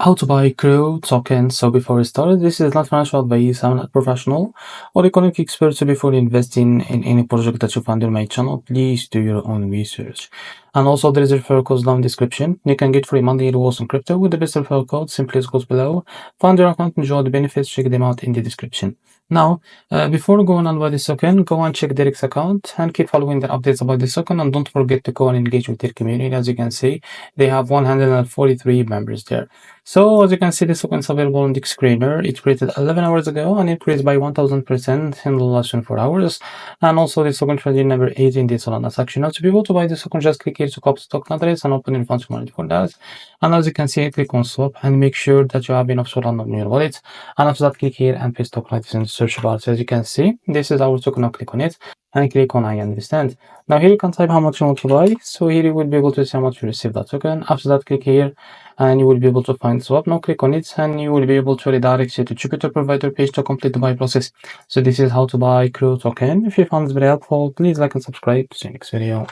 How to buy crew tokens. So before we start, this is not financial advice. I'm not professional or economic expert. So before investing in any project that you find on my channel, please do your own research. And also there is a referral code down in the description. You can get free money rewards on crypto with the best referral code. Simply scroll below, find your account, enjoy the benefits, check them out in the description. Now, before going on by this token, go and check Derek's account and keep following the updates about this token, and don't forget to go and engage with their community. As you can see, they have 143 members there. So as you can see, this token is available on the screener. It created 11 hours ago and increased by 1000% in the last 24 hours. And also this token trading number 18 days on that section. Now to be able to buy this token, just click here to copy stock address and open your funds for that. And as you can see, click on swap and make sure that you have enough Solana on your wallet. And after that, click here and paste token address in the search bar. So as you can see, this is our token. Now click on it and click on I understand. Now here you can type how much you want to buy. So here you will be able to see how much you receive that token. After that, click here and you will be able to find swap. Now click on it and you will be able to redirect you to Jupiter provider page to complete the buy process. So this is how to buy crew token. If you found this very helpful, please like and subscribe. See you next video.